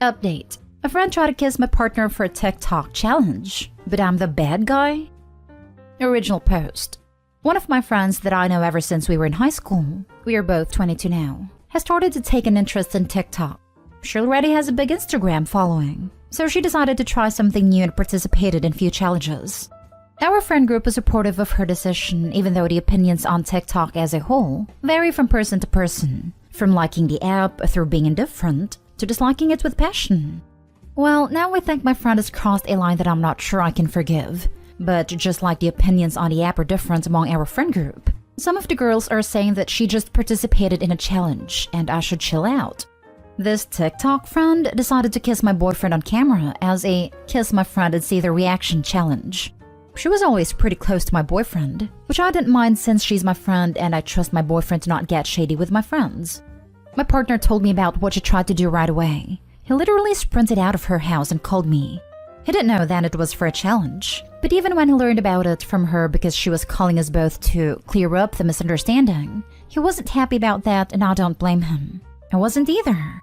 Update. A friend tried to kiss my partner for a TikTok challenge, but I'm the bad guy? Original post. One of my friends that I know ever since we were in high school, we are both 22 now, has started to take an interest in TikTok. She already has a big Instagram following, so she decided to try something new and participated in few challenges. Our friend group was supportive of her decision, even though the opinions on TikTok as a whole vary from person to person, from liking the app through being indifferent to disliking it with passion. Well, now I think my friend has crossed a line that I'm not sure I can forgive. But just like the opinions on the app are different among our friend group, some of the girls are saying that she just participated in a challenge and I should chill out. This TikTok friend decided to kiss my boyfriend on camera as a kiss my friend and see the reaction challenge. She was always pretty close to my boyfriend, which I didn't mind since she's my friend and I trust my boyfriend to not get shady with my friends. My partner told me about what she tried to do right away. He literally sprinted out of her house and called me. He didn't know that it was for a challenge, but even when he learned about it from her because she was calling us both to clear up the misunderstanding, he wasn't happy about that and I don't blame him. I wasn't either.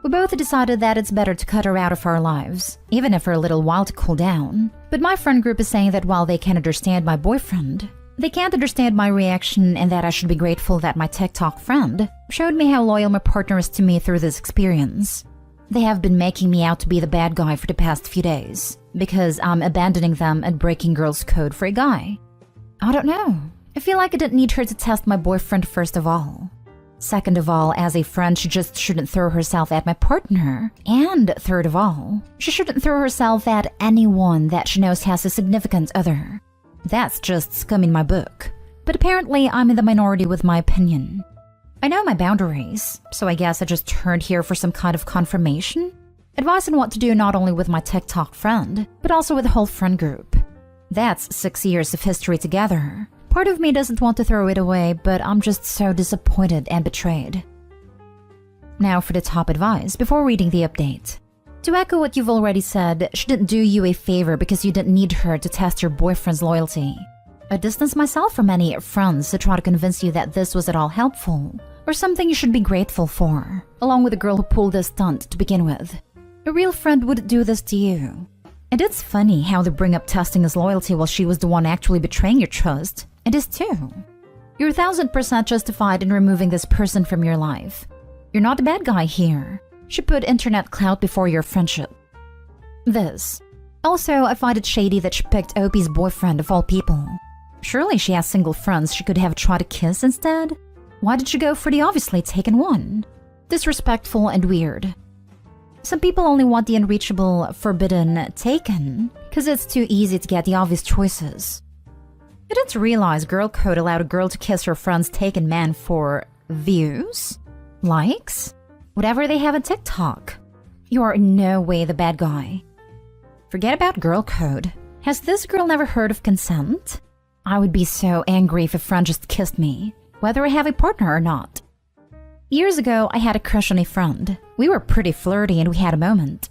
We both decided that it's better to cut her out of our lives, even if for a little while to cool down. But my friend group is saying that while they can understand my boyfriend, they can't understand my reaction and that I should be grateful that my TikTok friend showed me how loyal my partner is to me through this experience. They have been making me out to be the bad guy for the past few days because I'm abandoning them and breaking girls' code for a guy. I don't know. I feel like I didn't need her to test my boyfriend first of all. Second of all, as a friend, she just shouldn't throw herself at my partner. And third of all, she shouldn't throw herself at anyone that she knows has a significant other. That's just scum in my book. But apparently, I'm in the minority with my opinion. I know my boundaries, so I guess I just turned here for some kind of confirmation. Advice on what to do not only with my TikTok friend, but also with the whole friend group. That's 6 years of history together. Part of me doesn't want to throw it away, but I'm just so disappointed and betrayed. Now for the top advice before reading the update. To echo what you've already said, she didn't do you a favor because you didn't need her to test your boyfriend's loyalty. I distance myself from any friends to try to convince you that this was at all helpful, or something you should be grateful for, along with the girl who pulled this stunt to begin with. A real friend wouldn't do this to you. And it's funny how they bring up testing his loyalty while she was the one actually betraying your trust. It is too. You're 1000% justified in removing this person from your life. You're not the bad guy here. She put internet clout before your friendship. This. Also, I find it shady that she picked Opie's boyfriend of all people. Surely she has single friends she could have tried to kiss instead? Why did she go for the obviously taken one? Disrespectful and weird. Some people only want the unreachable, forbidden, taken, because it's too easy to get the obvious choices. I didn't realize girl code allowed a girl to kiss her friend's taken man for views? Likes? Whatever they have on TikTok. You are in no way the bad guy. Forget about girl code. Has this girl never heard of consent? I would be so angry if a friend just kissed me, whether I have a partner or not. Years ago, I had a crush on a friend. We were pretty flirty and we had a moment.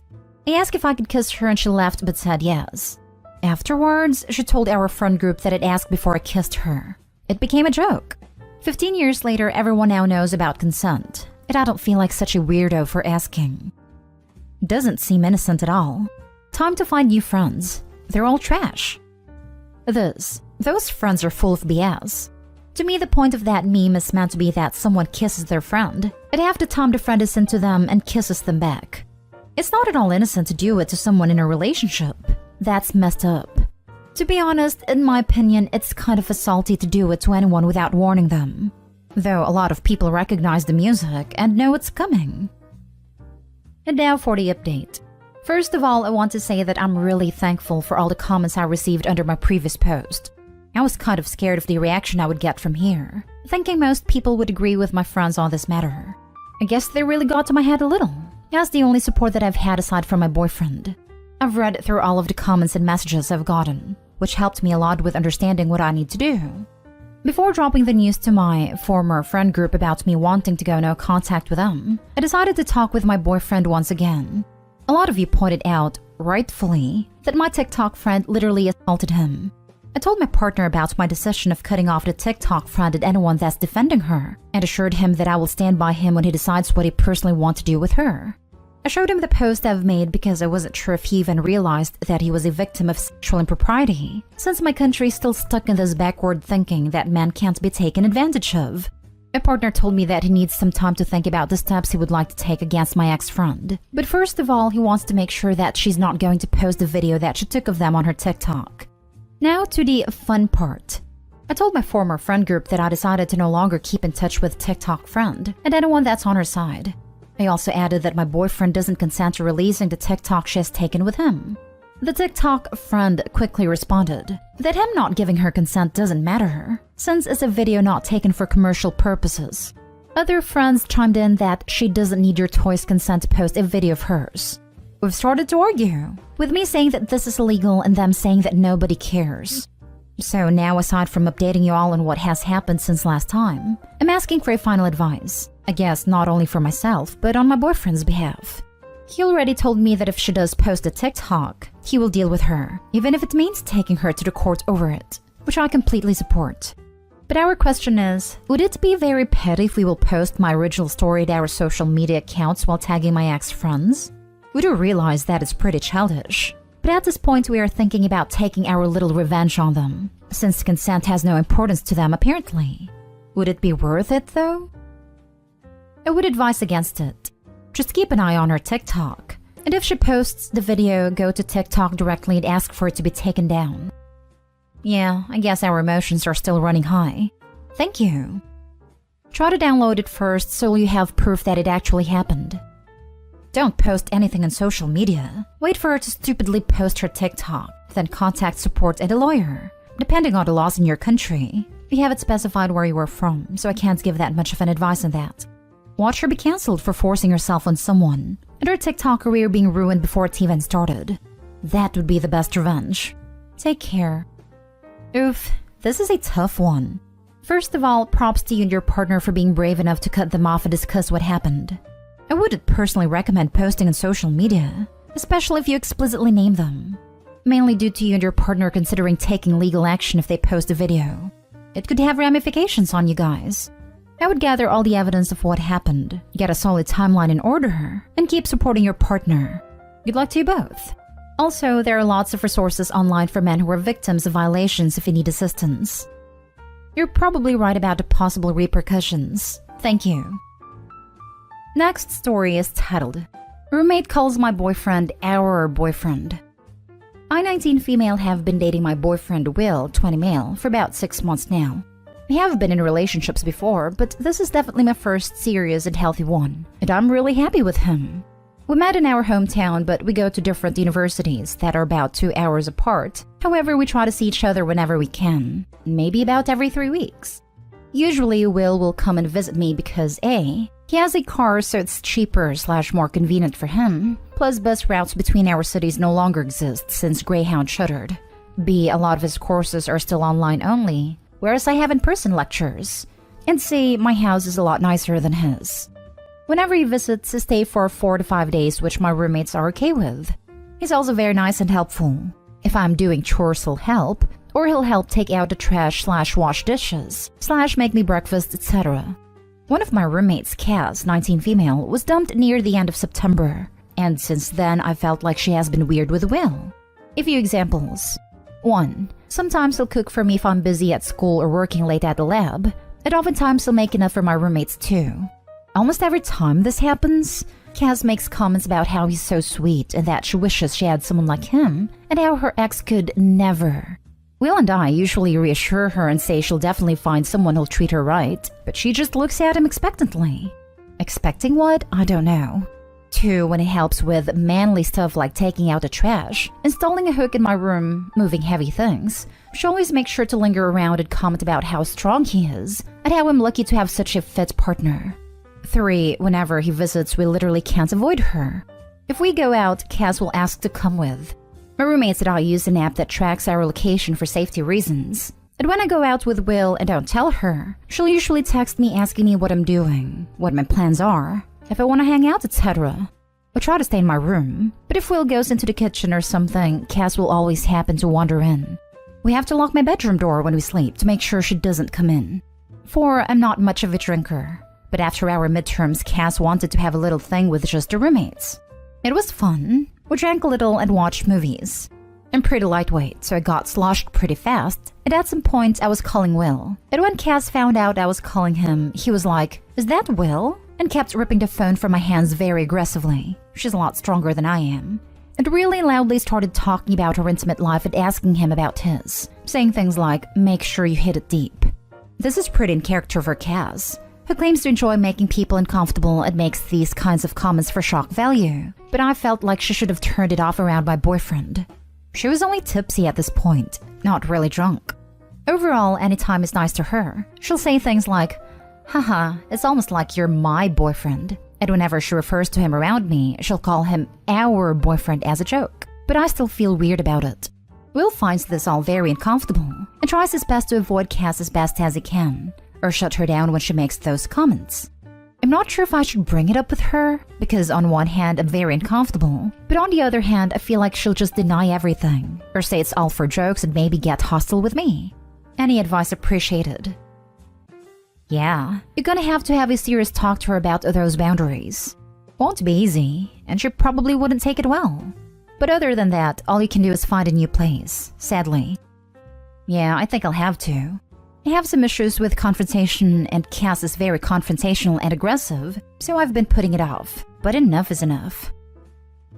I asked if I could kiss her and she laughed but said yes. Afterwards, she told our friend group that I'd asked before I kissed her. It became a joke. 15 years later, everyone now knows about consent, and I don't feel like such a weirdo for asking. Doesn't seem innocent at all. Time to find new friends. They're all trash. Those friends are full of BS. To me, the point of that meme is meant to be that someone kisses their friend, and half the time the friend is into them and kisses them back. It's not at all innocent to do it to someone in a relationship. That's messed up. To be honest, in my opinion, it's kind of assaulty to do it to anyone without warning them. Though a lot of people recognize the music and know it's coming. And now for the update. First of all, I want to say that I'm really thankful for all the comments I received under my previous post. I was kind of scared of the reaction I would get from here, thinking most people would agree with my friends on this matter. I guess they really got to my head a little. That's the only support that I've had aside from my boyfriend. I've read through all of the comments and messages I've gotten, which helped me a lot with understanding what I need to do. Before dropping the news to my former friend group about me wanting to go no contact with them, I decided to talk with my boyfriend once again. A lot of you pointed out, rightfully, that my TikTok friend literally assaulted him. I told my partner about my decision of cutting off the TikTok friend and anyone that's defending her, and assured him that I will stand by him when he decides what he personally wants to do with her. I showed him the post I've made because I wasn't sure if he even realized that he was a victim of sexual impropriety, since my country is still stuck in this backward thinking that men can't be taken advantage of. My partner told me that he needs some time to think about the steps he would like to take against my ex-friend. But first of all, he wants to make sure that she's not going to post the video that she took of them on her TikTok. Now to the fun part. I told my former friend group that I decided to no longer keep in touch with TikTok friend and anyone that's on her side. I also added that my boyfriend doesn't consent to releasing the TikTok she has taken with him. The TikTok friend quickly responded that him not giving her consent doesn't matter, since it's a video not taken for commercial purposes. Other friends chimed in that she doesn't need your toy's consent to post a video of hers. We've started to argue, with me saying that this is illegal and them saying that nobody cares. So now, aside from updating you all on what has happened since last time, I'm asking for a final advice. I guess not only for myself, but on my boyfriend's behalf. He already told me that if she does post a TikTok, he will deal with her, even if it means taking her to the court over it, which I completely support. But our question is, would it be very petty if we will post my original story to our social media accounts while tagging my ex-friends? We do realize that it's pretty childish, but at this point we are thinking about taking our little revenge on them, since consent has no importance to them apparently. Would it be worth it though? I would advise against it. Just keep an eye on her TikTok, and if she posts the video, go to TikTok directly and ask for it to be taken down. Yeah, I guess our emotions are still running high. Thank you. Try to download it first so you have proof that it actually happened. Don't post anything on social media. Wait for her to stupidly post her TikTok, then contact support and a lawyer, depending on the laws in your country. We haven't specified where you are from, so I can't give that much of an advice on that. Watch her be cancelled for forcing herself on someone, and her TikTok career being ruined before it even started. That would be the best revenge. Take care. Oof, this is a tough one. First of all, props to you and your partner for being brave enough to cut them off and discuss what happened. I wouldn't personally recommend posting on social media, especially if you explicitly name them. Mainly due to you and your partner considering taking legal action if they post a video. It could have ramifications on you guys. I would gather all the evidence of what happened, get a solid timeline in order, and keep supporting your partner. Good luck to you both. Also, there are lots of resources online for men who are victims of violations if you need assistance. You're probably right about the possible repercussions. Thank you. Next story is titled, Roommate Calls My Boyfriend Our Boyfriend. I, 19 female, have been dating my boyfriend Will, 20 male, for about 6 months now. We have been in relationships before, but this is definitely my first serious and healthy one, and I'm really happy with him. We met in our hometown, but we go to different universities that are about 2 hours apart. However, we try to see each other whenever we can, maybe about every 3 weeks. Usually, will come and visit me because A, he has a car so it's cheaper/more convenient for him, plus bus routes between our cities no longer exist since Greyhound shuttered. B, a lot of his courses are still online only, whereas I have in-person lectures. And C, my house is a lot nicer than his. Whenever he visits, I stay for 4 to 5 days, which my roommates are okay with. He's also very nice and helpful. If I'm doing chores, he'll help, or he'll help take out the trash/wash dishes/make me breakfast, etc. One of my roommates, Cass, 19 female, was dumped near the end of September, and since then I felt like she has been weird with Will. A few examples. 1. Sometimes he'll cook for me if I'm busy at school or working late at the lab, and oftentimes he'll make enough for my roommates too. Almost every time this happens, Cass makes comments about how he's so sweet and that she wishes she had someone like him, and how her ex could never. Will and I usually reassure her and say she'll definitely find someone who'll treat her right, but she just looks at him expectantly. Expecting what? I don't know. 2. When it helps with manly stuff like taking out the trash, installing a hook in my room, moving heavy things, she always makes sure to linger around and comment about how strong he is, and how I'm lucky to have such a fit partner. 3. Whenever he visits, we literally can't avoid her. If we go out, Cass will ask to come with. My roommates and I use an app that tracks our location for safety reasons. And when I go out with Will and don't tell her, she'll usually text me asking me what I'm doing, what my plans are, if I want to hang out, etc. I try to stay in my room, but if Will goes into the kitchen or something, Cass will always happen to wander in. We have to lock my bedroom door when we sleep to make sure she doesn't come in. 4. I'm not much of a drinker, but after our midterms, Cass wanted to have a little thing with just the roommates. It was fun. We drank a little and watched movies. I'm pretty lightweight, so I got sloshed pretty fast, and at some point I was calling Will. And when Cass found out I was calling him, he was like, "Is that Will?" and kept ripping the phone from my hands very aggressively. She's a lot stronger than I am. And really loudly started talking about her intimate life and asking him about his, saying things like, "Make sure you hit it deep." This is pretty in character for Cass, who claims to enjoy making people uncomfortable and makes these kinds of comments for shock value. But I felt like she should have turned it off around my boyfriend. She was only tipsy at this point, not really drunk. Overall, anytime is nice to her. She'll say things like, "Haha, it's almost like you're my boyfriend." And whenever she refers to him around me, she'll call him our boyfriend as a joke. But I still feel weird about it. Will finds this all very uncomfortable and tries his best to avoid Cass as best as he can, or shut her down when she makes those comments. I'm not sure if I should bring it up with her, because on one hand I'm very uncomfortable, but on the other hand I feel like she'll just deny everything, or say it's all for jokes and maybe get hostile with me. Any advice appreciated. Yeah, you're gonna have to have a serious talk to her about those boundaries. Won't be easy, and she probably wouldn't take it well. But other than that, all you can do is find a new place, sadly. Yeah, I think I'll have to. I have some issues with confrontation, and Cass is very confrontational and aggressive, so I've been putting it off. But enough is enough.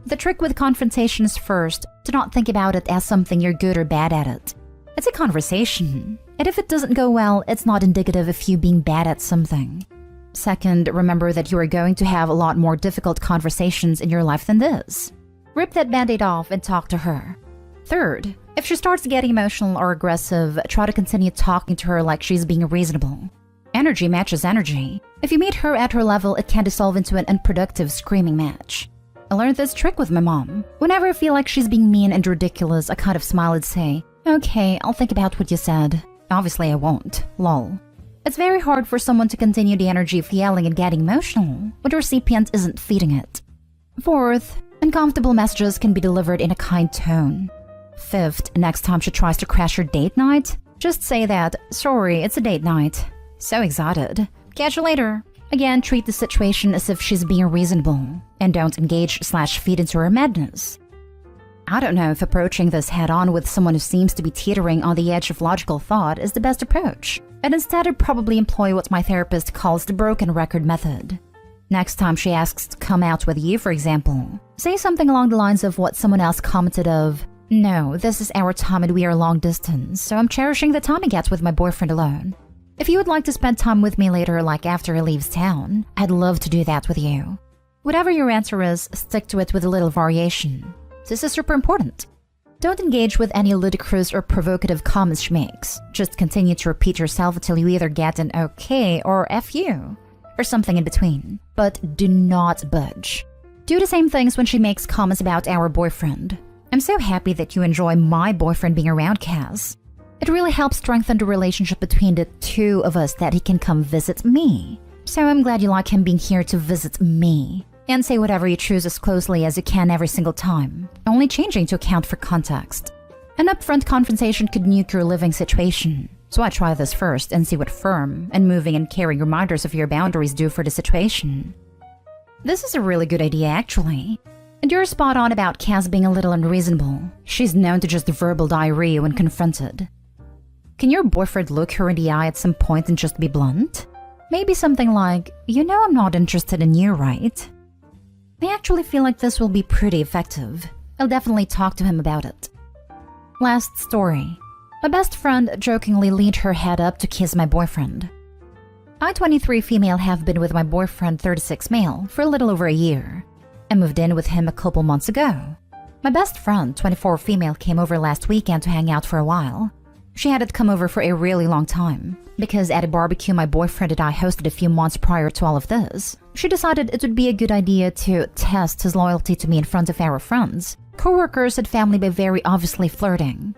The trick with confrontation is first, to not think about it as something you're good or bad at it. It's a conversation, and if it doesn't go well, it's not indicative of you being bad at something. Second, remember that you are going to have a lot more difficult conversations in your life than this. Rip that band-aid off and talk to her. Third, if she starts getting emotional or aggressive, try to continue talking to her like she's being reasonable. Energy matches energy. If you meet her at her level, it can dissolve into an unproductive screaming match. I learned this trick with my mom. Whenever I feel like she's being mean and ridiculous, I kind of smile and say, "Okay, I'll think about what you said." Obviously I won't. Lol. It's very hard for someone to continue the energy of yelling and getting emotional when the recipient isn't feeding it. Fourth, uncomfortable messages can be delivered in a kind tone. Fifth, next time she tries to crash your date night, just say that, "Sorry, it's a date night." So excited. Catch you later. Again, treat the situation as if she's being reasonable, and don't engage/feed into her madness. I don't know if approaching this head-on with someone who seems to be teetering on the edge of logical thought is the best approach, and instead I'd probably employ what my therapist calls the broken record method. Next time she asks to come out with you, for example, say something along the lines of what someone else commented of, "No, this is our time and we are long distance, so I'm cherishing the time I get with my boyfriend alone. If you would like to spend time with me later, like after he leaves town, I'd love to do that with you." Whatever your answer is, stick to it with a little variation. This is super important. Don't engage with any ludicrous or provocative comments she makes. Just continue to repeat yourself until you either get an "okay" or "F you," or something in between. But do not budge. Do the same things when she makes comments about our boyfriend. "I'm so happy that you enjoy my boyfriend being around, Cass. It really helps strengthen the relationship between the two of us that he can come visit me. So I'm glad you like him being here to visit me." And say whatever you choose as closely as you can every single time, only changing to account for context. An upfront confrontation could nuke your living situation, so I try this first and see what firm and moving and carrying reminders of your boundaries do for the situation. This is a really good idea, actually. And you're spot on about Cass being a little unreasonable. She's known to just verbal diarrhea when confronted. Can your boyfriend look her in the eye at some point and just be blunt? Maybe something like, "You know I'm not interested in you, right?" I actually feel like this will be pretty effective. I'll definitely talk to him about it. Last story. My best friend jokingly leaned her head up to kiss my boyfriend. I, 23 female, have been with my boyfriend, 36 male, for a little over a year. I moved in with him a couple months ago. My best friend, 24 female, came over last weekend to hang out for a while. She hadn't come over for a really long time, because at a barbecue my boyfriend and I hosted a few months prior to all of this, she decided it would be a good idea to test his loyalty to me in front of our friends, coworkers, and family by very obviously flirting.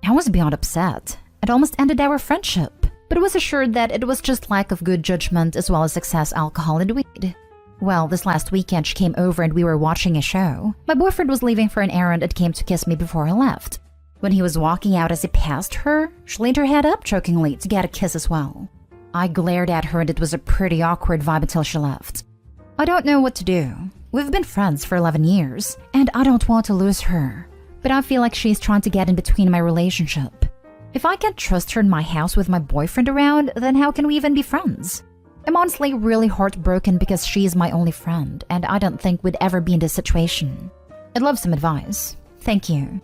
I was beyond upset. It almost ended our friendship, but was assured that it was just lack of good judgment as well as excess alcohol and weed. Well, this last weekend she came over and we were watching a show. My boyfriend was leaving for an errand and came to kiss me before I left. When he was walking out as he passed her, she leaned her head up jokingly to get a kiss as well. I glared at her and it was a pretty awkward vibe until she left. I don't know what to do. We've been friends for 11 years, and I don't want to lose her. But I feel like she's trying to get in between my relationship. If I can't trust her in my house with my boyfriend around, then how can we even be friends? I'm honestly really heartbroken because she's my only friend, and I don't think we'd ever be in this situation. I'd love some advice. Thank you.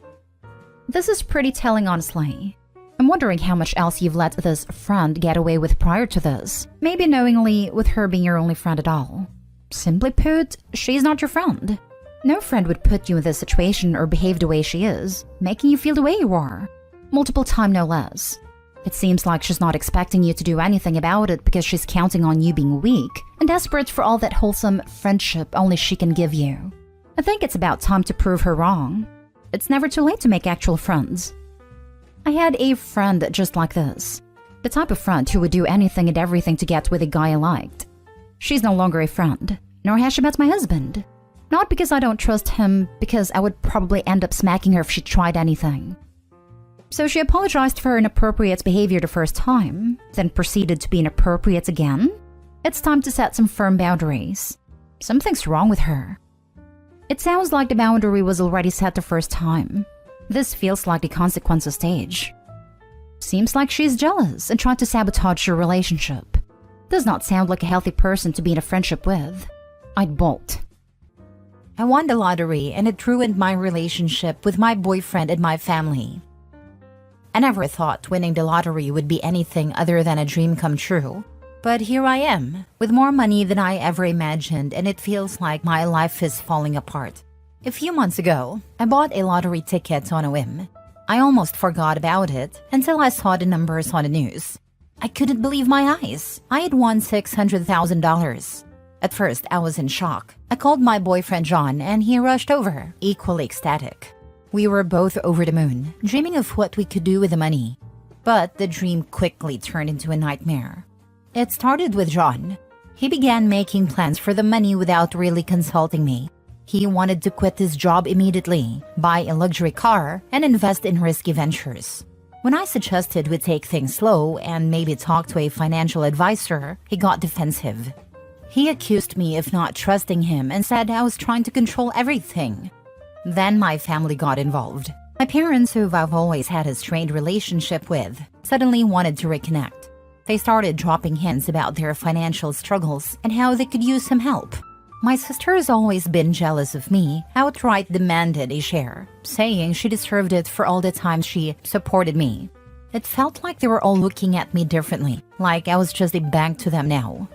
This is pretty telling, honestly. I'm wondering how much else you've let this friend get away with prior to this. Maybe knowingly, with her being your only friend at all. Simply put, she's not your friend. No friend would put you in this situation or behave the way she is, making you feel the way you are. Multiple times, no less. It seems like she's not expecting you to do anything about it because she's counting on you being weak and desperate for all that wholesome friendship only she can give you. I think it's about time to prove her wrong. It's never too late to make actual friends. I had a friend just like this. The type of friend who would do anything and everything to get with a guy I liked. She's no longer a friend, nor has she met my husband. Not because I don't trust him, because I would probably end up smacking her if she tried anything. So she apologized for her inappropriate behavior the first time, then proceeded to be inappropriate again? It's time to set some firm boundaries. Something's wrong with her. It sounds like the boundary was already set the first time. This feels like the consequences stage. Seems like she's jealous and trying to sabotage your relationship. Does not sound like a healthy person to be in a friendship with. I'd bolt. I won the lottery and it ruined my relationship with my boyfriend and my family. I never thought winning the lottery would be anything other than a dream come true. But here I am, with more money than I ever imagined, and it feels like my life is falling apart. A few months ago, I bought a lottery ticket on a whim. I almost forgot about it until I saw the numbers on the news. I couldn't believe my eyes. I had won $600,000. At first, I was in shock. I called my boyfriend John, and he rushed over, equally ecstatic. We were both over the moon, dreaming of what we could do with the money. But the dream quickly turned into a nightmare. It started with John. He began making plans for the money without really consulting me. He wanted to quit his job immediately, buy a luxury car, and invest in risky ventures. When I suggested we take things slow and maybe talk to a financial advisor, he got defensive. He accused me of not trusting him and said I was trying to control everything. Then my family got involved. My parents, who I've always had a strained relationship with, suddenly wanted to reconnect. They started dropping hints about their financial struggles and how they could use some help. My sister has always been jealous of me, outright demanded a share, saying she deserved it for all the times she supported me. It felt like they were all looking at me differently, like I was just a bank to them now.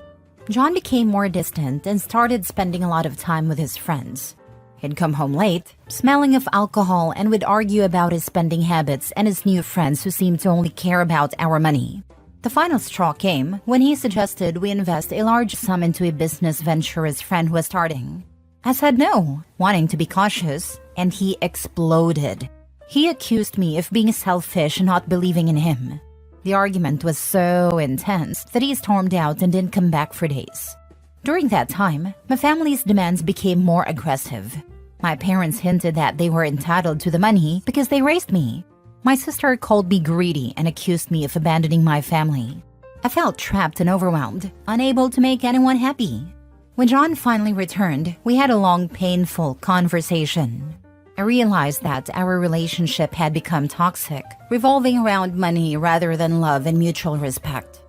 John became more distant and started spending a lot of time with his friends. He'd come home late, smelling of alcohol, and would argue about his spending habits and his new friends who seemed to only care about our money. The final straw came when he suggested we invest a large sum into a business venture his friend was starting. I said no, wanting to be cautious, and he exploded. He accused me of being selfish and not believing in him. The argument was so intense that he stormed out and didn't come back for days. During that time, my family's demands became more aggressive. My parents hinted that they were entitled to the money because they raised me. My sister called me greedy and accused me of abandoning my family. I felt trapped and overwhelmed, unable to make anyone happy. When John finally returned, we had a long, painful conversation. I realized that our relationship had become toxic, revolving around money rather than love and mutual respect.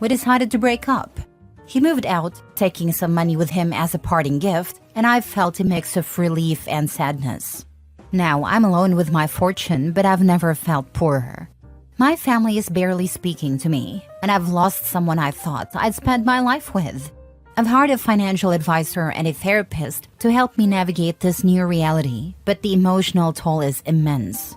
We decided to break up. He moved out, taking some money with him as a parting gift, and I felt a mix of relief and sadness. Now I'm alone with my fortune, but I've never felt poorer. My family is barely speaking to me, and I've lost someone I thought I'd spend my life with. I've hired a financial advisor and a therapist to help me navigate this new reality, but the emotional toll is immense.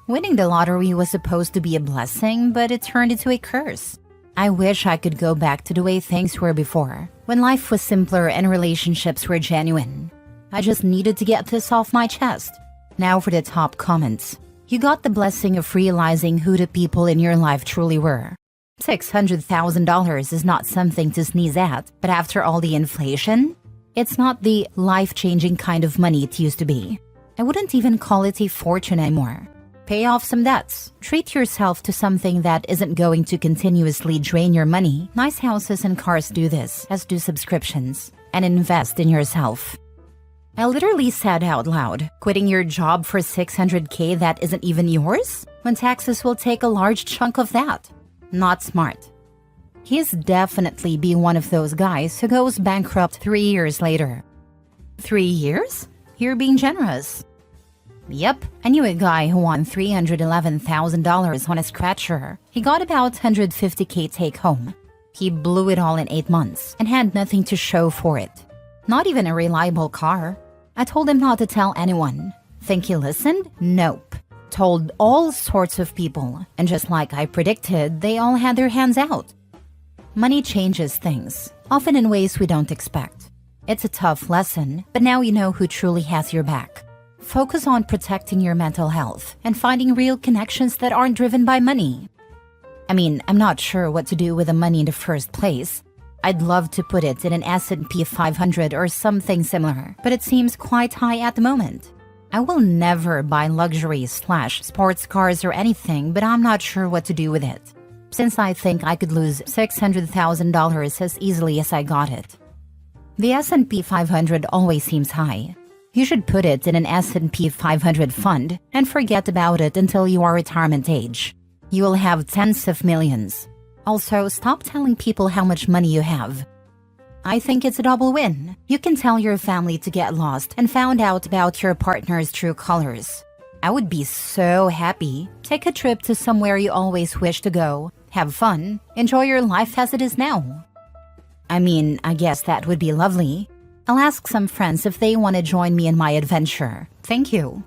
Winning the lottery was supposed to be a blessing, but it turned into a curse. I wish I could go back to the way things were before, when life was simpler and relationships were genuine. I just needed to get this off my chest. Now for the top comments. You got the blessing of realizing who the people in your life truly were. $600,000 is not something to sneeze at, but after all the inflation, it's not the life-changing kind of money it used to be. I wouldn't even call it a fortune anymore. Pay off some debts, treat yourself to something that isn't going to continuously drain your money. Nice houses and cars do this, as do subscriptions, and invest in yourself. I literally said out loud, quitting your job for 600K that isn't even yours? When taxes will take a large chunk of that. Not smart. He's definitely be one of those guys who goes bankrupt 3 years later. 3 years? You're being generous. Yep, I knew a guy who won $311,000 on a scratcher. He got about 150K take home. He blew it all in 8 months and had nothing to show for it. Not even a reliable car. I told him not to tell anyone. Think he listened? Nope. Told all sorts of people, and just like I predicted, they all had their hands out. Money changes things, often in ways we don't expect. It's a tough lesson, but now you know who truly has your back. Focus on protecting your mental health and finding real connections that aren't driven by money. I mean, I'm not sure what to do with the money in the first place. I'd love to put it in an S&P 500 or something similar, but it seems quite high at the moment. I will never buy luxury/sports cars or anything, but I'm not sure what to do with it, since I think I could lose $600,000 as easily as I got it. The S&P 500 always seems high. You should put it in an S&P 500 fund and forget about it until you are retirement age. You will have tens of millions. Also, stop telling people how much money you have. I think it's a double win. You can tell your family to get lost and found out about your partner's true colors. I would be so happy. Take a trip to somewhere you always wish to go. Have fun. Enjoy your life as it is now. I mean, I guess that would be lovely. I'll ask some friends if they want to join me in my adventure. Thank you.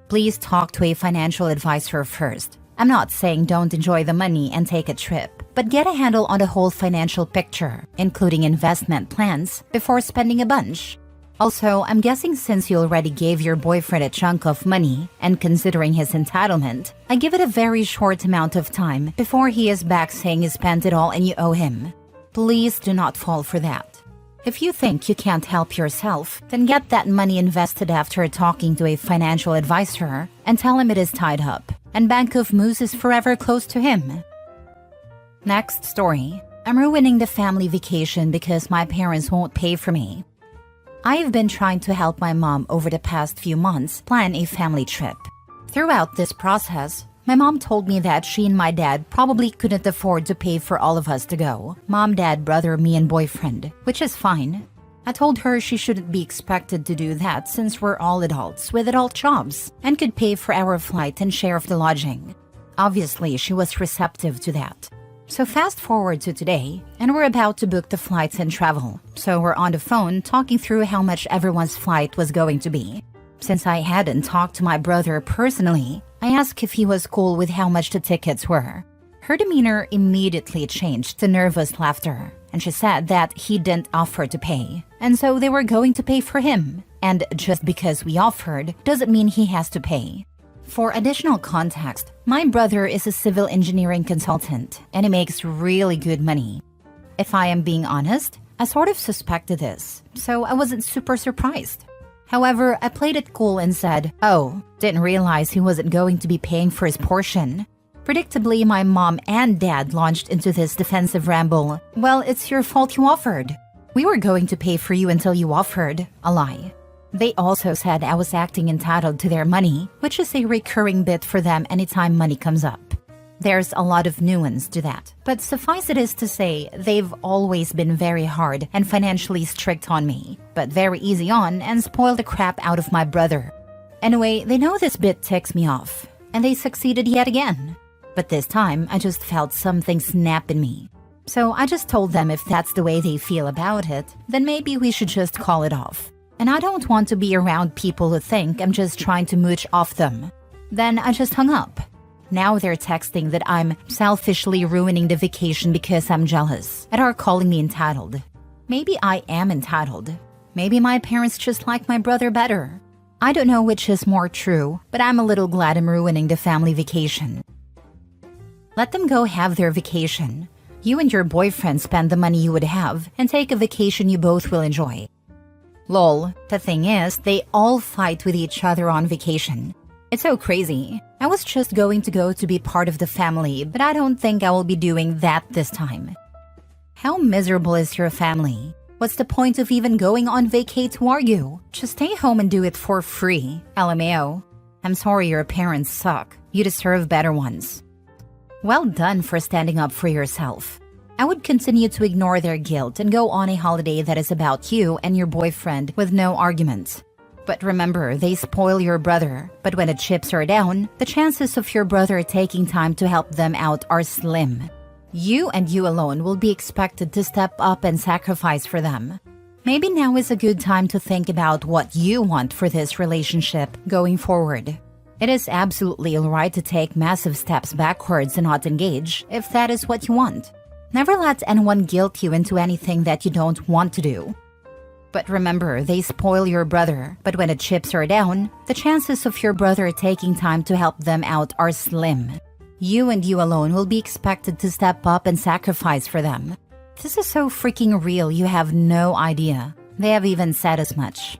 Please talk to a financial advisor first. I'm not saying don't enjoy the money and take a trip, but get a handle on the whole financial picture, including investment plans, before spending a bunch. Also, I'm guessing since you already gave your boyfriend a chunk of money, and considering his entitlement, I give it a very short amount of time before he is back saying he spent it all and you owe him. Please do not fall for that. If you think you can't help yourself, then get that money invested after talking to a financial advisor and tell him it is tied up, and Bank of Moose is forever close to him. Next story. I'm ruining the family vacation because my parents won't pay for me. I've been trying to help my mom over the past few months plan a family trip. Throughout this process, my mom told me that she and my dad probably couldn't afford to pay for all of us to go. Mom, dad, brother, me, and boyfriend, which is fine. I told her she shouldn't be expected to do that since we're all adults with adult jobs and could pay for our flight and share of the lodging. Obviously, she was receptive to that. So fast forward to today, and we're about to book the flights and travel. So we're on the phone talking through how much everyone's flight was going to be. Since I hadn't talked to my brother personally, I asked if he was cool with how much the tickets were. Her demeanor immediately changed to nervous laughter, and she said that he didn't offer to pay, and so they were going to pay for him. And just because we offered doesn't mean he has to pay. For additional context, my brother is a civil engineering consultant, and he makes really good money. If I am being honest, I sort of suspected this, so I wasn't super surprised. However, I played it cool and said, "Oh, didn't realize he wasn't going to be paying for his portion." Predictably, my mom and dad launched into this defensive ramble. "Well, it's your fault you offered. We were going to pay for you until you offered." A lie. They also said I was acting entitled to their money, which is a recurring bit for them anytime money comes up. There's a lot of nuance to that, but suffice it is to say, they've always been very hard and financially strict on me, but very easy on and spoil the crap out of my brother. Anyway, they know this bit ticks me off, and they succeeded yet again. But this time, I just felt something snap in me. So I just told them if that's the way they feel about it, then maybe we should just call it off. And I don't want to be around people who think I'm just trying to mooch off them. Then I just hung up. Now they're texting that I'm selfishly ruining the vacation because I'm jealous and are calling me entitled. Maybe I am entitled. Maybe my parents just like my brother better. I don't know which is more true, but I'm a little glad I'm ruining the family vacation. Let them go have their vacation. You and your boyfriend spend the money you would have and take a vacation you both will enjoy. Lol, the thing is, they all fight with each other on vacation. It's so crazy. I was just going to go to be part of the family, but I don't think I will be doing that this time. How miserable is your family? What's the point of even going on vacay to argue? Just stay home and do it for free. LMAO. I'm sorry your parents suck. You deserve better ones. Well done for standing up for yourself. I would continue to ignore their guilt and go on a holiday that is about you and your boyfriend with no arguments. But remember, they spoil your brother. But when the chips are down, the chances of your brother taking time to help them out are slim. You and you alone will be expected to step up and sacrifice for them. Maybe now is a good time to think about what you want for this relationship going forward. It is absolutely alright to take massive steps backwards and not engage if that is what you want. Never let anyone guilt you into anything that you don't want to do. But remember, they spoil your brother. But when the chips are down, the chances of your brother taking time to help them out are slim. You and you alone will be expected to step up and sacrifice for them. This is so freaking real, you have no idea. They have even said as much.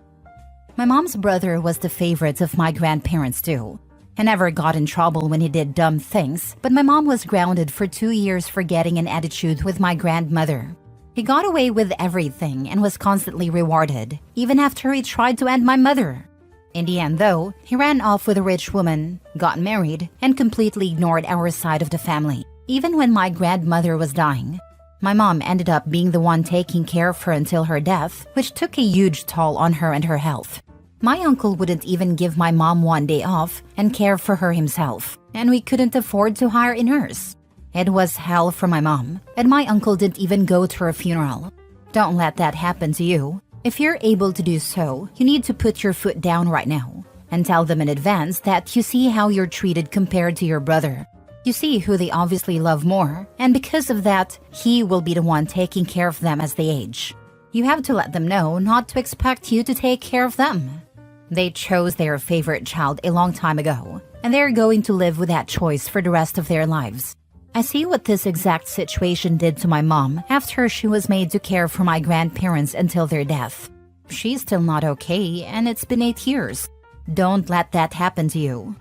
My mom's brother was the favorite of my grandparents too. He never got in trouble when he did dumb things, but my mom was grounded for 2 years for getting an attitude with my grandmother. He got away with everything and was constantly rewarded, even after he tried to end my mother. In the end though, he ran off with a rich woman, got married, and completely ignored our side of the family, even when my grandmother was dying. My mom ended up being the one taking care of her until her death, which took a huge toll on her and her health. My uncle wouldn't even give my mom 1 day off and care for her himself, and we couldn't afford to hire a nurse. It was hell for my mom, and my uncle didn't even go to her funeral. Don't let that happen to you. If you're able to do so, you need to put your foot down right now and tell them in advance that you see how you're treated compared to your brother. You see who they obviously love more, and because of that, he will be the one taking care of them as they age. You have to let them know not to expect you to take care of them. They chose their favorite child a long time ago, and they're going to live with that choice for the rest of their lives. I see what this exact situation did to my mom after she was made to care for my grandparents until their death. She's still not okay, and it's been 8 years. Don't let that happen to you.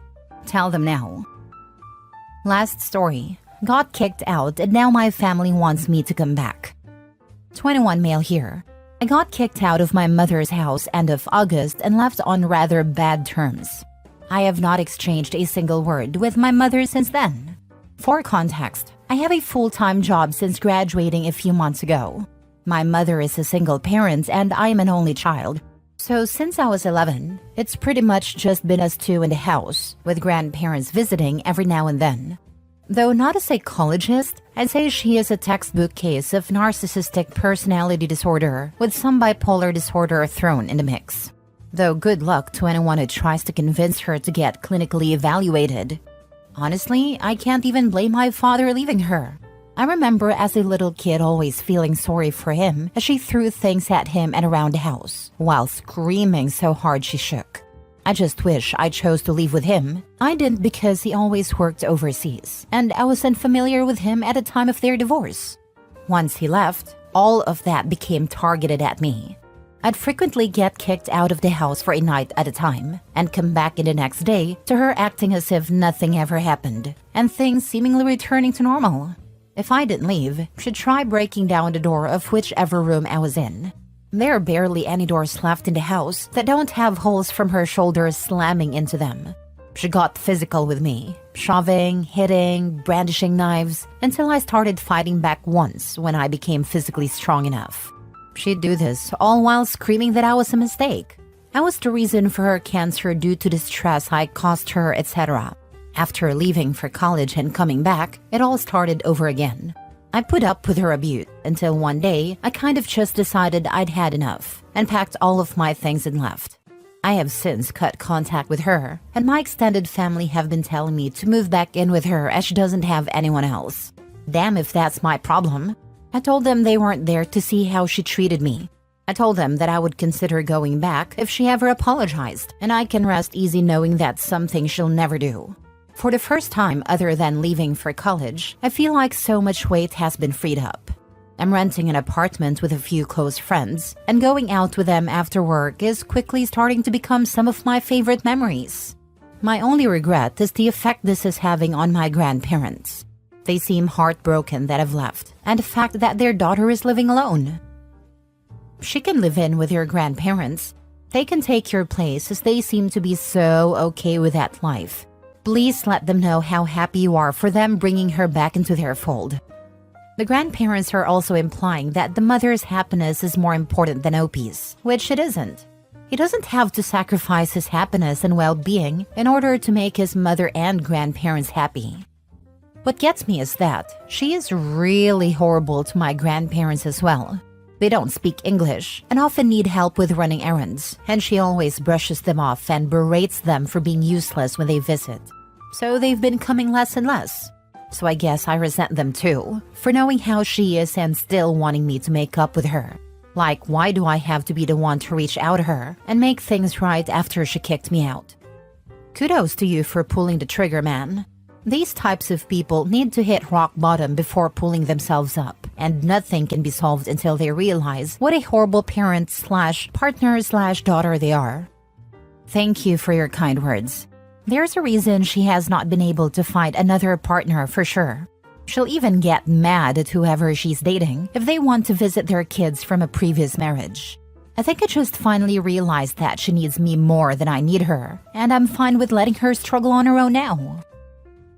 Tell them now. Last story. Got kicked out and now my family wants me to come back. 21 male here. I got kicked out of my mother's house end of August and left on rather bad terms. I have not exchanged a single word with my mother since then. For context, I have a full-time job since graduating a few months ago. My mother is a single parent and I am an only child. So since I was 11, it's pretty much just been us two in the house, with grandparents visiting every now and then. Though not a psychologist, I'd say she is a textbook case of narcissistic personality disorder with some bipolar disorder thrown in the mix. Though good luck to anyone who tries to convince her to get clinically evaluated. Honestly, I can't even blame my father leaving her. I remember as a little kid always feeling sorry for him as she threw things at him and around the house, while screaming so hard she shook. I just wish I chose to leave with him. I didn't because he always worked overseas, and I was unfamiliar with him at the time of their divorce. Once he left, all of that became targeted at me. I'd frequently get kicked out of the house for a night at a time, and come back in the next day to her acting as if nothing ever happened, and things seemingly returning to normal. If I didn't leave, she'd try breaking down the door of whichever room I was in. There are barely any doors left in the house that don't have holes from her shoulders slamming into them. She got physical with me, shoving, hitting, brandishing knives, until I started fighting back once when I became physically strong enough. She'd do this all while screaming that I was a mistake. I was the reason for her cancer due to the stress I caused her, etc. After leaving for college and coming back, it all started over again. I put up with her abuse until one day I kind of just decided I'd had enough and packed all of my things and left. I have since cut contact with her, and my extended family have been telling me to move back in with her as she doesn't have anyone else. Damn if that's my problem. I told them they weren't there to see how she treated me. I told them that I would consider going back if she ever apologized, and I can rest easy knowing that's something she'll never do. For the first time other than leaving for college, I feel like so much weight has been freed up. I'm renting an apartment with a few close friends, and going out with them after work is quickly starting to become some of my favorite memories. My only regret is the effect this is having on my grandparents. They seem heartbroken that I've left, and the fact that their daughter is living alone. She can live in with your grandparents. They can take your place as they seem to be so okay with that life. Please let them know how happy you are for them bringing her back into their fold. The grandparents are also implying that the mother's happiness is more important than OP's, which it isn't. He doesn't have to sacrifice his happiness and well-being in order to make his mother and grandparents happy. What gets me is that she is really horrible to my grandparents as well. They don't speak English and often need help with running errands, and she always brushes them off and berates them for being useless when they visit. So they've been coming less and less. So I guess I resent them too, for knowing how she is and still wanting me to make up with her. Like, why do I have to be the one to reach out to her and make things right after she kicked me out? Kudos to you for pulling the trigger, man. These types of people need to hit rock bottom before pulling themselves up, and nothing can be solved until they realize what a horrible parent / partner / daughter they are. Thank you for your kind words. There's a reason she has not been able to find another partner for sure. She'll even get mad at whoever she's dating if they want to visit their kids from a previous marriage. I think I just finally realized that she needs me more than I need her, and I'm fine with letting her struggle on her own now.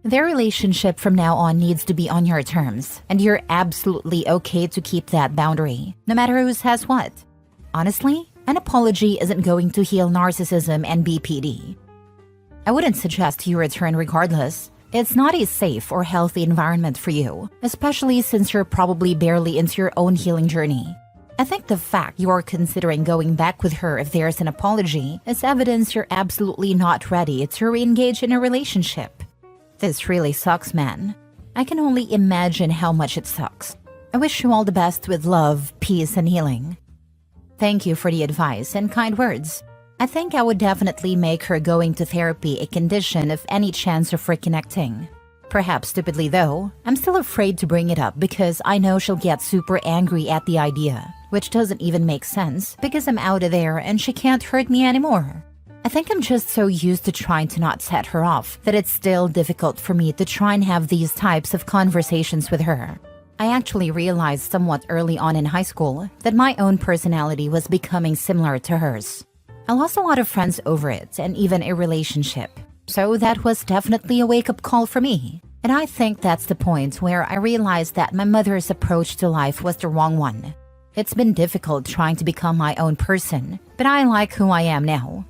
Their relationship from now on needs to be on your terms, and you're absolutely okay to keep that boundary, no matter who says what. Honestly, an apology isn't going to heal narcissism and BPD. I wouldn't suggest you return regardless. It's not a safe or healthy environment for you, especially since you're probably barely into your own healing journey. I think the fact you're considering going back with her if there's an apology is evidence you're absolutely not ready to re-engage in a relationship. This really sucks, man. I can only imagine how much it sucks. I wish you all the best with love, peace, and healing. Thank you for the advice and kind words. I think I would definitely make her going to therapy a condition of any chance of reconnecting. Perhaps stupidly though, I'm still afraid to bring it up because I know she'll get super angry at the idea, which doesn't even make sense because I'm out of there and she can't hurt me anymore. I think I'm just so used to trying to not set her off that it's still difficult for me to try and have these types of conversations with her. I actually realized somewhat early on in high school that my own personality was becoming similar to hers. I lost a lot of friends over it and even a relationship. So that was definitely a wake-up call for me. And I think that's the point where I realized that my mother's approach to life was the wrong one. It's been difficult trying to become my own person, but I like who I am now.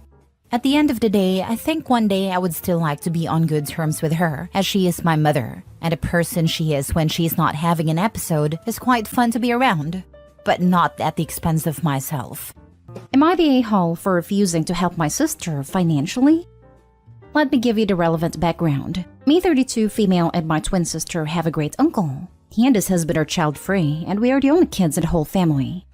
At the end of the day, I think one day I would still like to be on good terms with her, as she is my mother, and a person she is when she's not having an episode is quite fun to be around, but not at the expense of myself. Am I the a-hole for refusing to help my sister financially? Let me give you the relevant background. Me, 32, female, and my twin sister have a great uncle. He and his husband are child-free, and we are the only kids in the whole family.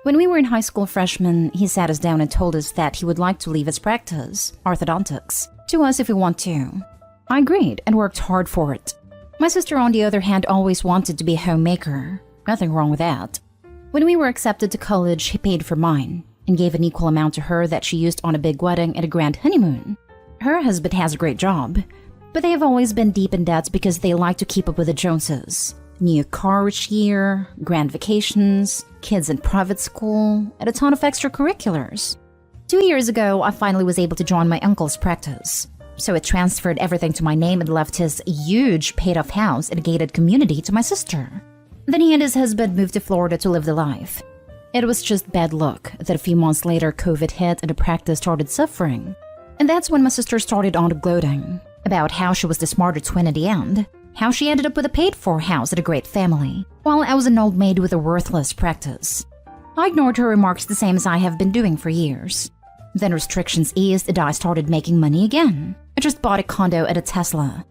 When we were in high school freshmen, he sat us down and told us that he would like to leave his practice, orthodontics, to us if we want to. I agreed and worked hard for it. My sister, on the other hand, always wanted to be a homemaker. Nothing wrong with that. When we were accepted to college, he paid for mine and gave an equal amount to her that she used on a big wedding and a grand honeymoon. Her husband has a great job, but they have always been deep in debt because they like to keep up with the Joneses. New car each year, grand vacations, kids in private school, and a ton of extracurriculars. 2 years ago, I finally was able to join my uncle's practice. So it transferred everything to my name and left his huge paid-off house in a gated community to my sister. Then he and his husband moved to Florida to live the life. It was just bad luck that a few months later COVID hit and the practice started suffering. And that's when my sister started on gloating about how she was the smarter twin in the end, how she ended up with a paid-for house and a great family, while I was an old maid with a worthless practice. I ignored her remarks the same as I have been doing for years. Then restrictions eased and I started making money again. I just bought a condo and a Tesla.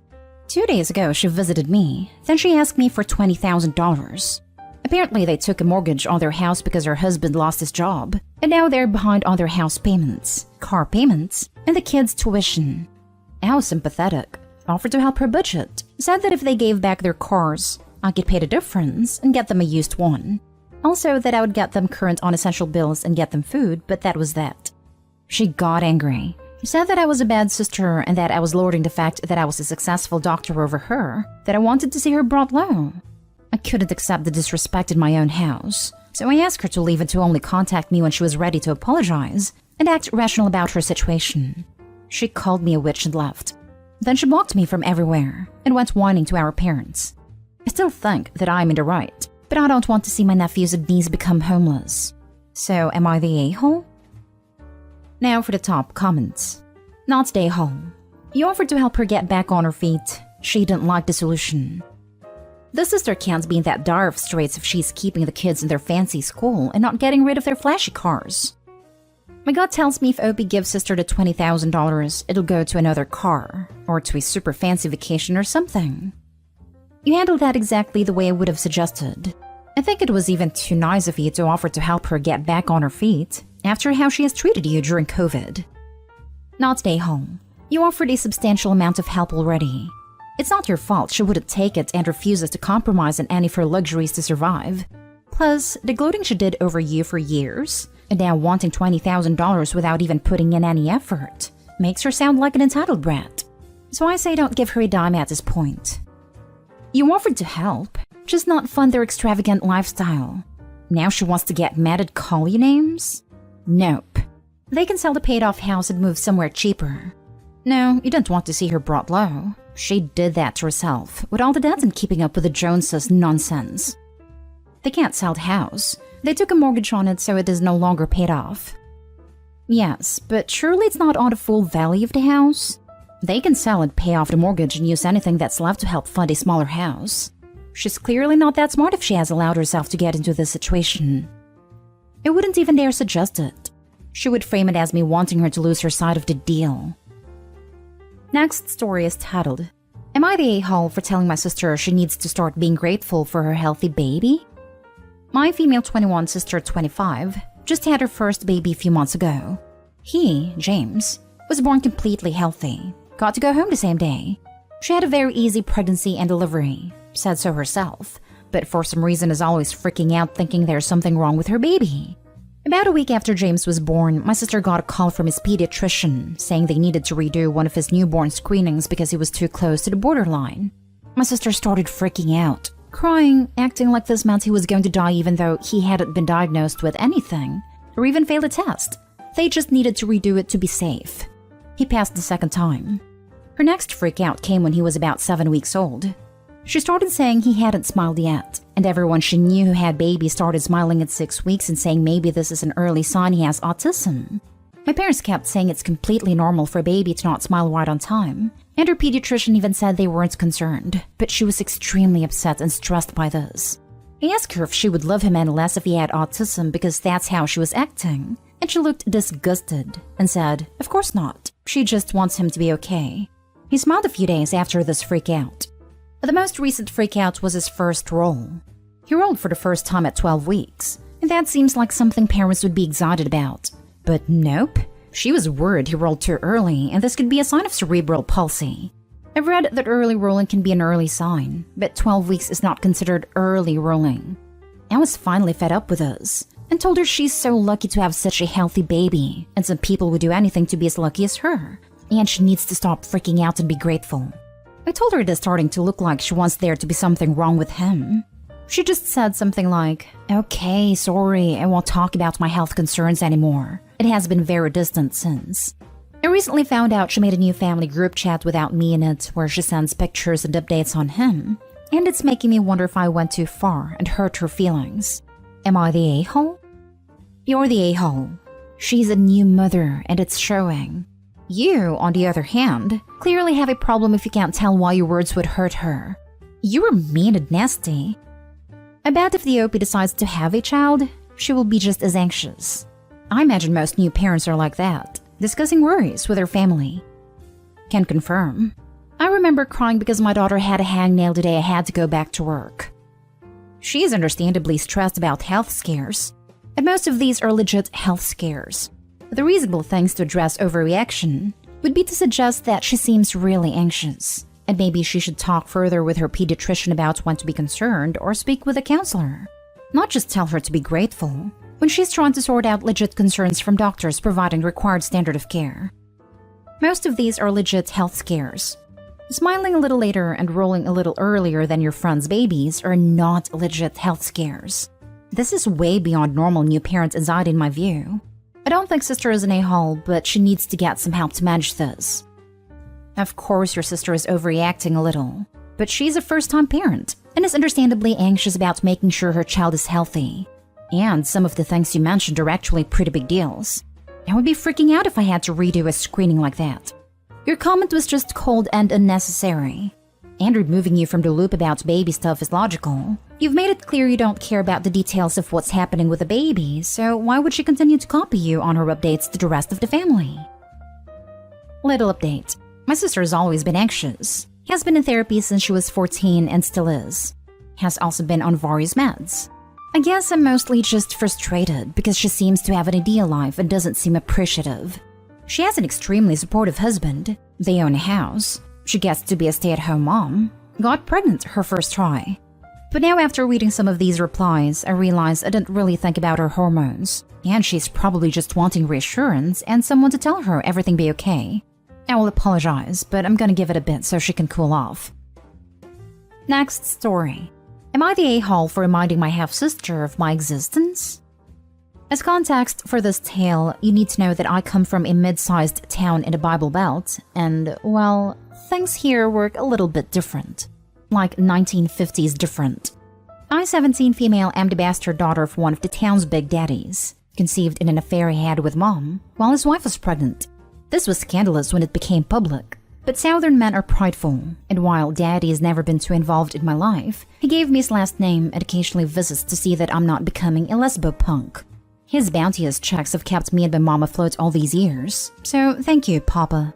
2 days ago, she visited me. Then she asked me for $20,000. Apparently, they took a mortgage on their house because her husband lost his job, and now they're behind on their house payments, car payments, and the kids' tuition. How sympathetic. Offered to help her budget. Said that if they gave back their cars, I could pay the difference and get them a used one. Also that I would get them current on essential bills and get them food, but that was that. She got angry. Said that I was a bad sister and that I was lording the fact that I was a successful doctor over her, that I wanted to see her brought low. I couldn't accept the disrespect in my own house. So I asked her to leave and to only contact me when she was ready to apologize and act rational about her situation. She called me a witch and left. Then she blocked me from everywhere and went whining to our parents. I still think that I'm in the right, but I don't want to see my nephews and niece become homeless. So am I the a-hole? Now for the top comments. Not the a-hole. You offered to help her get back on her feet. She didn't like the solution. The sister can't be in that dire of straits if she's keeping the kids in their fancy school and not getting rid of their flashy cars. My gut tells me if Opie gives sister the $20,000, it'll go to another car, or to a super fancy vacation or something. You handled that exactly the way I would have suggested. I think it was even too nice of you to offer to help her get back on her feet after how she has treated you during COVID. Not stay home. You offered a substantial amount of help already. It's not your fault she wouldn't take it and refuses to compromise on any of her luxuries to survive. Plus, the gloating she did over you for years, and now wanting $20,000 without even putting in any effort, makes her sound like an entitled brat. So I say don't give her a dime at this point. You offered to help, just not fund their extravagant lifestyle. Now she wants to get mad and call you names? Nope. They can sell the paid-off house and move somewhere cheaper. No, you didn't want to see her brought low. She did that to herself, with all the debts and keeping up with the Joneses nonsense. They can't sell the house. They took a mortgage on it, so it is no longer paid off. Yes, but surely it's not on the full value of the house. They can sell and pay off the mortgage and use anything that's left to help fund a smaller house. She's clearly not that smart if she has allowed herself to get into this situation. I wouldn't even dare suggest it. She would frame it as me wanting her to lose her side of the deal. Next story is titled, Am I the a-hole for telling my sister she needs to start being grateful for her healthy baby? My female 21 sister 25 just had her first baby a few months ago. He, James, was born completely healthy, got to go home the same day. She had a very easy pregnancy and delivery, said so herself, but for some reason is always freaking out thinking there's something wrong with her baby. About a week after James was born, my sister got a call from his pediatrician saying they needed to redo one of his newborn screenings because he was too close to the borderline. My sister started freaking out, crying, acting like this meant he was going to die even though he hadn't been diagnosed with anything, or even failed a test. They just needed to redo it to be safe. He passed the second time. Her next freak out came when he was about 7 weeks old. She started saying he hadn't smiled yet, and everyone she knew who had babies started smiling at 6 weeks and saying maybe this is an early sign he has autism. My parents kept saying it's completely normal for a baby to not smile right on time, and her pediatrician even said they weren't concerned, but she was extremely upset and stressed by this. I asked her if she would love him any less if he had autism because that's how she was acting, and she looked disgusted and said, of course not, she just wants him to be okay. He smiled a few days after this freak out. The most recent freakout was his first roll. He rolled for the first time at 12 weeks, and that seems like something parents would be excited about. But nope, she was worried he rolled too early, and this could be a sign of cerebral palsy. I've read that early rolling can be an early sign, but 12 weeks is not considered early rolling. I was finally fed up with us, and told her she's so lucky to have such a healthy baby, and some people would do anything to be as lucky as her, and she needs to stop freaking out and be grateful. I told her it is starting to look like she wants there to be something wrong with him. She just said something like, okay, sorry, I won't talk about my health concerns anymore. It has been very distant since. I recently found out she made a new family group chat without me in it where she sends pictures and updates on him, and it's making me wonder if I went too far and hurt her feelings. Am I the a-hole? You're the a-hole. She's a new mother and it's showing. You, on the other hand, clearly have a problem if you can't tell why your words would hurt her. You were mean and nasty. I bet if the OP decides to have a child, she will be just as anxious. I imagine most new parents are like that, discussing worries with their family. Can confirm. I remember crying because my daughter had a hangnail the day I had to go back to work. She is understandably stressed about health scares, and most of these are legit health scares. The reasonable things to address overreaction would be to suggest that she seems really anxious, and maybe she should talk further with her pediatrician about when to be concerned or speak with a counselor. Not just tell her to be grateful when she's trying to sort out legit concerns from doctors providing the required standard of care. Most of these are legit health scares. Smiling a little later and rolling a little earlier than your friend's babies are not legit health scares. This is way beyond normal new parent anxiety in my view. I don't think sister is an a-hole, but she needs to get some help to manage this. Of course your sister is overreacting a little, but she's a first-time parent and is understandably anxious about making sure her child is healthy. And some of the things you mentioned are actually pretty big deals. I would be freaking out if I had to redo a screening like that. Your comment was just cold and unnecessary. And removing you from the loop about baby stuff is logical. You've made it clear you don't care about the details of what's happening with the baby, so why would she continue to copy you on her updates to the rest of the family? Little update. My sister has always been anxious. Has been in therapy since she was 14 and still is. Has also been on various meds. I guess I'm mostly just frustrated because she seems to have an ideal life and doesn't seem appreciative. She has an extremely supportive husband. They own a house. She gets to be a stay-at-home mom. Got pregnant her first try. But now after reading some of these replies, I realize I didn't really think about her hormones. And she's probably just wanting reassurance and someone to tell her everything be okay. I will apologize, but I'm gonna give it a bit so she can cool off. Next story. Am I the a-hole for reminding my half-sister of my existence? As context for this tale, you need to know that I come from a mid-sized town in the Bible Belt, and, well, things here work a little bit different. Like 1950s different. I, 17 female, am the bastard daughter of one of the town's big daddies, conceived in an affair he had with mom, while his wife was pregnant. This was scandalous when it became public. But Southern men are prideful, and while Daddy has never been too involved in my life, he gave me his last name and occasionally visits to see that I'm not becoming a lesbo-punk. His bounteous checks have kept me and my mom afloat all these years, so thank you, Papa.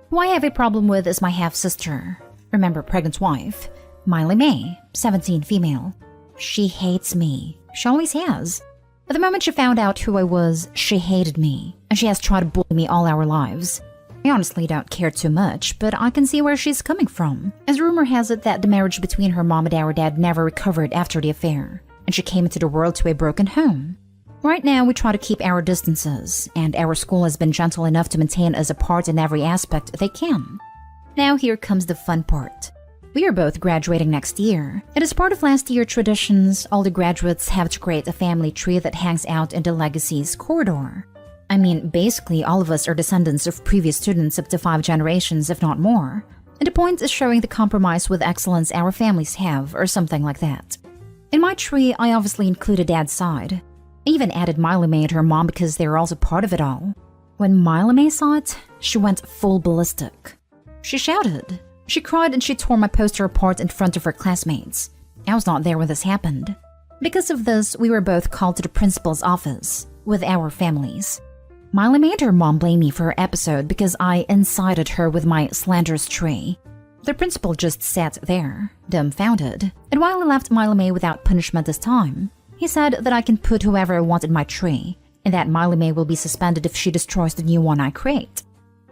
Who I have a problem with is my half-sister, remember pregnant wife, Miley May, 17 female. She hates me. She always has. At the moment she found out who I was, she hated me, and she has tried to bully me all our lives. I honestly don't care too much, but I can see where she's coming from, as rumor has it that the marriage between her mom and our dad never recovered after the affair, and she came into the world to a broken home. Right now, we try to keep our distances, and our school has been gentle enough to maintain us apart in every aspect they can. Now here comes the fun part. We are both graduating next year, and as part of last year's traditions, all the graduates have to create a family tree that hangs out in the legacies corridor. I mean, basically all of us are descendants of previous students up to 5 generations, if not more. And the point is showing the compromise with excellence our families have, or something like that. In my tree, I obviously included Dad's side. I even added Miley May and her mom because they were also part of it all. When Miley May saw it, she went full ballistic. She shouted. She cried and she tore my poster apart in front of her classmates. I was not there when this happened. Because of this, we were both called to the principal's office, with our families. Miley made her mom blame me for her episode because I incited her with my slanderous tree. The principal just sat there, dumbfounded, and while he left Miley May without punishment this time, he said that I can put whoever I want in my tree, and that Miley May will be suspended if she destroys the new one I create.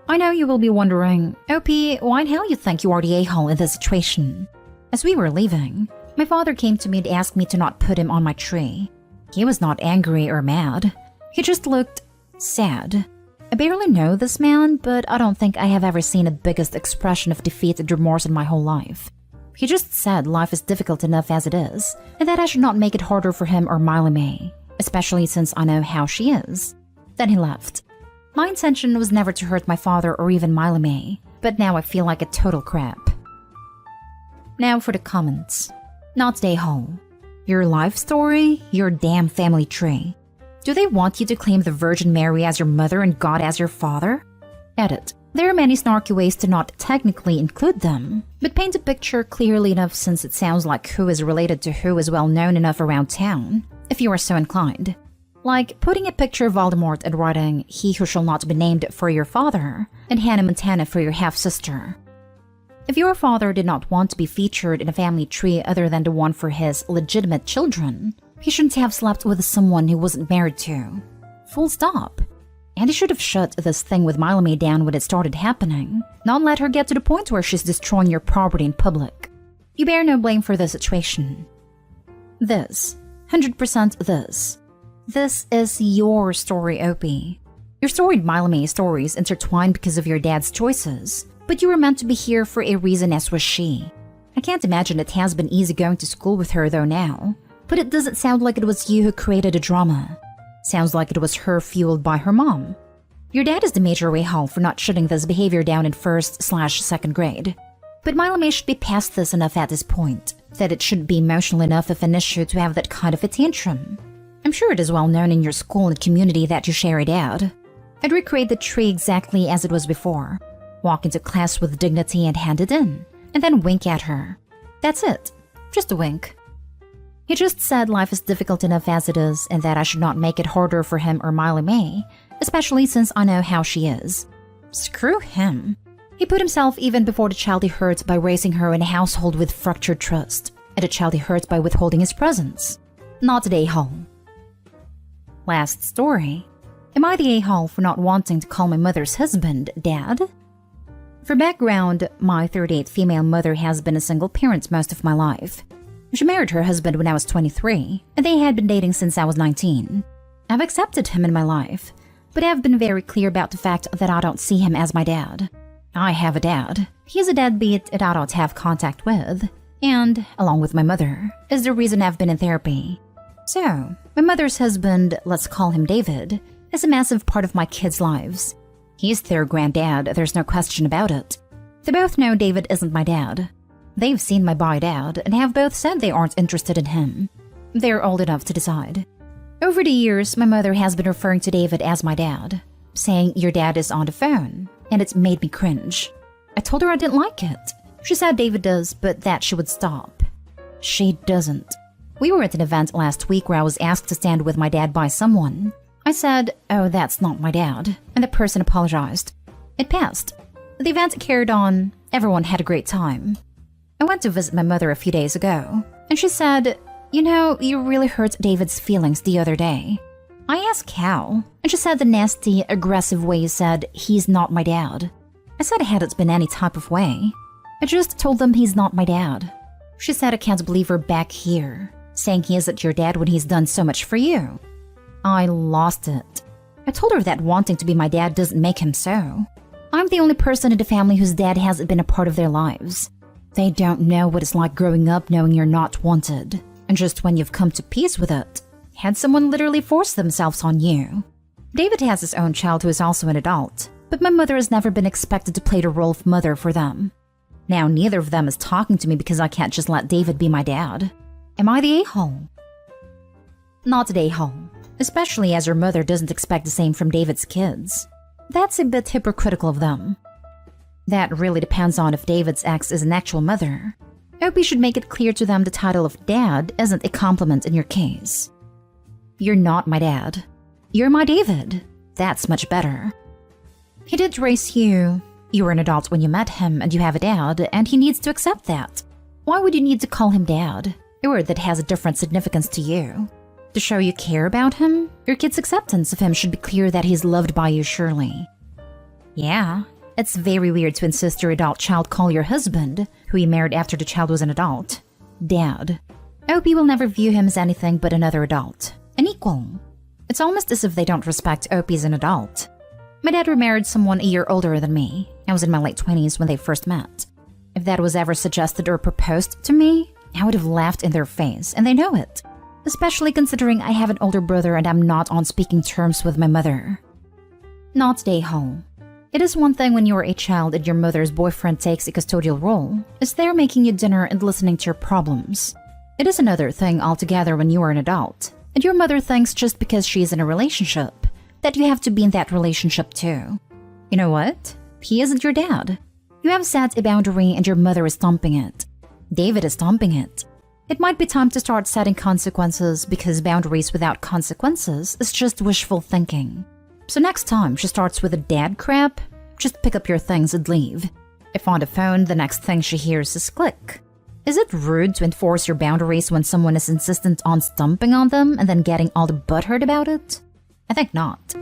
I know you will be wondering, OP, why in hell you think you are the a-hole in this situation? As we were leaving, my father came to me to ask me to not put him on my tree. He was not angry or mad. He just looked sad. I barely know this man, but I don't think I have ever seen a biggest expression of defeat and remorse in my whole life. He just said life is difficult enough as it is, and that I should not make it harder for him or Miley May, especially since I know how she is. Then he left. My intention was never to hurt my father or even Miley May, but now I feel like a total crap. Now for the comments. Not the a-hole. Your life story, your damn family tree. Do they want you to claim the Virgin Mary as your mother and God as your father? Edit. There are many snarky ways to not technically include them, but paint a picture clearly enough since it sounds like who is related to who is well known enough around town, if you are so inclined. Like putting a picture of Voldemort and writing, "He who shall not be named" for your father, and Hannah Montana for your half-sister. If your father did not want to be featured in a family tree other than the one for his legitimate children, he shouldn't have slept with someone he wasn't married to. Full stop. And he should have shut this thing with Miley May down when it started happening, not let her get to the point where she's destroying your property in public. You bear no blame for the situation. This. 100% this. This is your story, Opie. Your story and Miley May's stories intertwined because of your dad's choices, but you were meant to be here for a reason, as was she. I can't imagine it has been easy going to school with her though now. But it doesn't sound like it was you who created the drama. Sounds like it was her fueled by her mom. Your dad is the major a-hole for not shutting this behavior down in 1st/2nd grade. But Milo May should be past this enough at this point, that it shouldn't be emotional enough of an issue to have that kind of a tantrum. I'm sure it is well known in your school and community that you share a dad. I'd recreate the tree exactly as it was before. Walk into class with dignity and hand it in, and then wink at her. That's it. Just a wink. He just said life is difficult enough as it is and that I should not make it harder for him or Milo May, especially since I know how she is. Screw him. He put himself even before the child he hurt by raising her in a household with fractured trust, and the child he hurt by withholding his presence. Not the a-hole. Last story. Am I the a-hole for not wanting to call my mother's husband Dad? For background, my 38th female mother has been a single parent most of my life. She married her husband when I was 23, and they had been dating since I was 19. I've accepted him in my life, but I've been very clear about the fact that I don't see him as my dad. I have a dad. He's a deadbeat that I don't have contact with, and, along with my mother, is the reason I've been in therapy. So, my mother's husband, let's call him David, is a massive part of my kids' lives. He's their granddad, there's no question about it. They both know David isn't my dad. They've seen my boy dad and have both said they aren't interested in him. They're old enough to decide. Over the years, my mother has been referring to David as my dad, saying your dad is on the phone, and it's made me cringe. I told her I didn't like it. She said David does, but that she would stop. She doesn't. We were at an event last week where I was asked to stand with my dad by someone. I said, "Oh, that's not my dad," and the person apologized. It passed. The event carried on. Everyone had a great time. I went to visit my mother a few days ago, and she said, "You know, you really hurt David's feelings the other day." I asked how, and she said the nasty, aggressive way you said, "He's not my dad." I said it hadn't been any type of way. I just told them he's not my dad. She said I can't believe her back here, saying he isn't your dad when he's done so much for you. I lost it. I told her that wanting to be my dad doesn't make him so. I'm the only person in the family whose dad hasn't been a part of their lives. They don't know what it's like growing up knowing you're not wanted, and just when you've come to peace with it, had someone literally force themselves on you. David has his own child who is also an adult, but my mother has never been expected to play the role of mother for them. Now neither of them is talking to me because I can't just let David be my dad. Am I the a-hole? Not the a-hole, especially as your mother doesn't expect the same from David's kids. That's a bit hypocritical of them. That really depends on if David's ex is an actual mother. I hope you should make it clear to them the title of dad isn't a compliment in your case. You're not my dad. You're my David. That's much better. He did raise you. You were an adult when you met him and you have a dad, and he needs to accept that. Why would you need to call him dad? A word that has a different significance to you. To show you care about him, your kid's acceptance of him should be clear that he's loved by you surely. Yeah, it's very weird to insist your adult child call your husband, who you married after the child was an adult, Dad. I hope you will never view him as anything but another adult, an equal. It's almost as if they don't respect Opie as an adult. My dad remarried someone a year older than me. I was in my late 20s when they first met. If that was ever suggested or proposed to me, I would have laughed in their face, and they know it. Especially considering I have an older brother and I'm not on speaking terms with my mother. Not stay home. It is one thing when you are a child and your mother's boyfriend takes a custodial role, is there making you dinner and listening to your problems. It is another thing altogether when you are an adult, and your mother thinks just because she is in a relationship, that you have to be in that relationship too. You know what? He isn't your dad. You have set a boundary and your mother is stomping it. David is stomping it. It might be time to start setting consequences because boundaries without consequences is just wishful thinking. So next time she starts with a dad crap, just pick up your things and leave. If on the phone, the next thing she hears is click. Is it rude to enforce your boundaries when someone is insistent on stomping on them and then getting all the butthurt about it? I think not.